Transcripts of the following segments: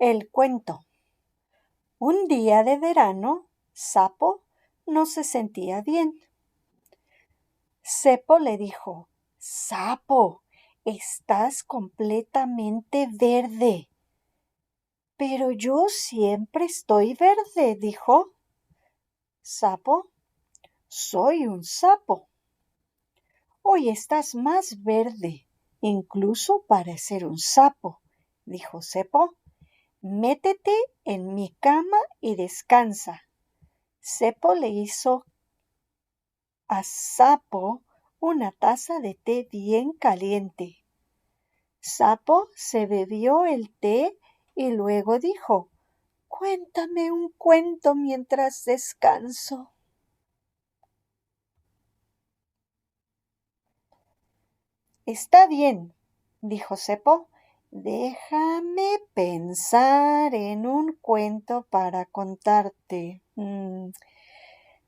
El cuento. Un día de verano, Sapo no se sentía bien. Cepo le dijo: «Sapo, estás completamente verde». «Pero yo siempre estoy verde», dijo Sapo. «Soy un sapo». «Hoy estás más verde, incluso para ser un sapo», dijo Cepo. «Métete en mi cama y descansa». Cepo le hizo a Sapo una taza de té bien caliente. Sapo se bebió el té y luego dijo: «Cuéntame un cuento mientras descanso». «Está bien», dijo Cepo. «Déjame pensar en un cuento para contarte».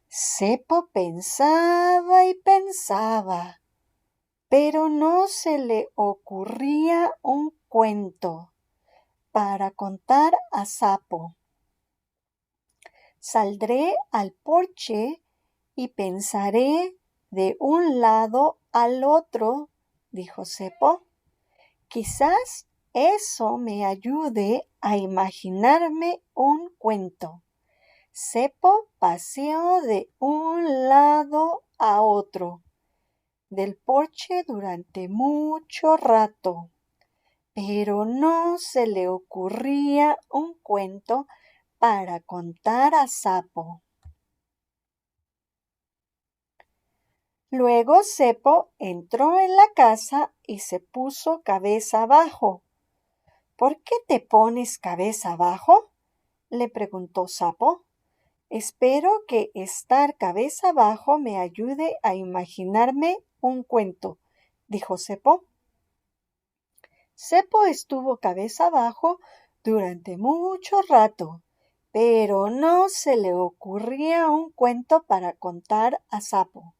Cepo pensaba y pensaba, pero no se le ocurría un cuento para contar a Sapo. «Saldré al porche y pensaré de un lado al otro», dijo Cepo. «Quizás eso me ayude a imaginarme un cuento». Cepo paseó de un lado a otro del porche durante mucho rato, pero no se le ocurría un cuento para contar a Sapo. Luego Cepo entró en la casa y se puso cabeza abajo. «¿Por qué te pones cabeza abajo?», le preguntó Sapo. «Espero que estar cabeza abajo me ayude a imaginarme un cuento», dijo Cepo. Cepo estuvo cabeza abajo durante mucho rato, pero no se le ocurría un cuento para contar a Sapo.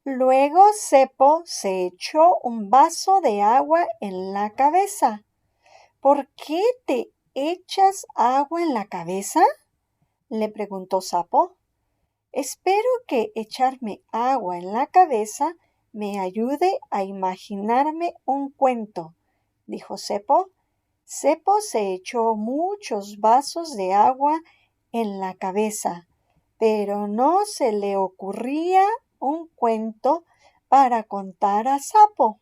Luego Cepo se echó un vaso de agua en la cabeza. «¿Por qué te echas agua en la cabeza?», le preguntó Sapo. «Espero que echarme agua en la cabeza me ayude a imaginarme un cuento», dijo Cepo. Cepo se echó muchos vasos de agua en la cabeza, pero no se le ocurría un cuento para contar a Sapo.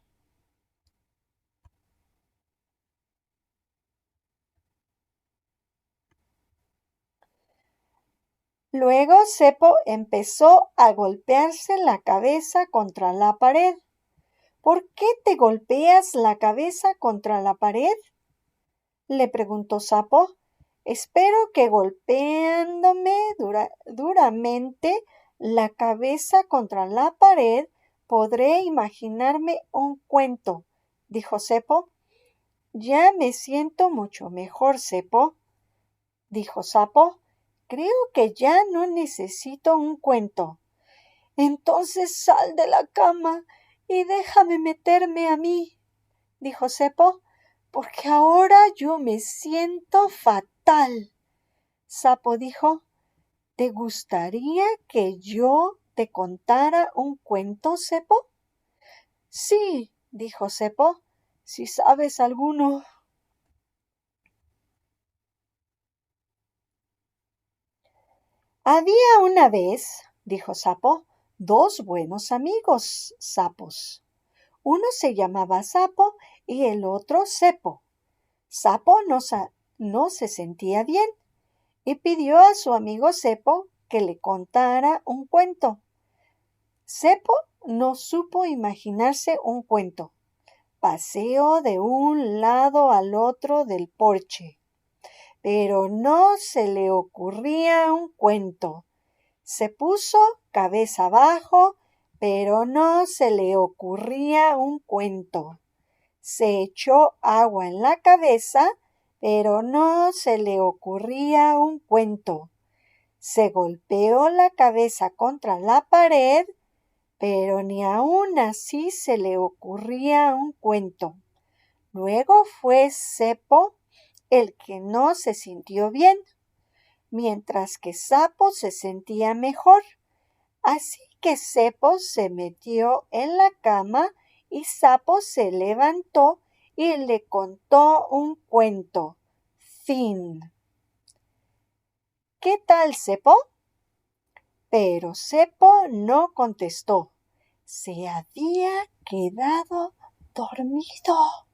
Luego Cepo empezó a golpearse la cabeza contra la pared. «¿Por qué te golpeas la cabeza contra la pared?», le preguntó Sapo. «Espero que golpeándome duramente la cabeza contra la pared podré imaginarme un cuento», dijo Cepo. «Ya me siento mucho mejor, Cepo», dijo Sapo. «Creo que ya no necesito un cuento». «Entonces sal de la cama y déjame meterme a mí», dijo Cepo, «porque ahora yo me siento fatal». Sapo dijo: «¿Te gustaría que yo te contara un cuento, Cepo?». «Sí», dijo Cepo, «si sabes alguno». «Había una vez», dijo Sapo, «dos buenos amigos sapos. Uno se llamaba Sapo y el otro Cepo. Sapo no se sentía bien y pidió a su amigo Cepo que le contara un cuento. Cepo no supo imaginarse un cuento. Paseó de un lado al otro del porche, pero no se le ocurría un cuento. Se puso cabeza abajo, pero no se le ocurría un cuento. Se echó agua en la cabeza, pero no se le ocurría un cuento. Se golpeó la cabeza contra la pared, pero ni aún así se le ocurría un cuento. Luego fue Cepo el que no se sintió bien, mientras que Sapo se sentía mejor. Así que Cepo se metió en la cama y Sapo se levantó y le contó un cuento. Fin. ¿Qué tal, Cepo? Pero Cepo no contestó. Se había quedado dormido.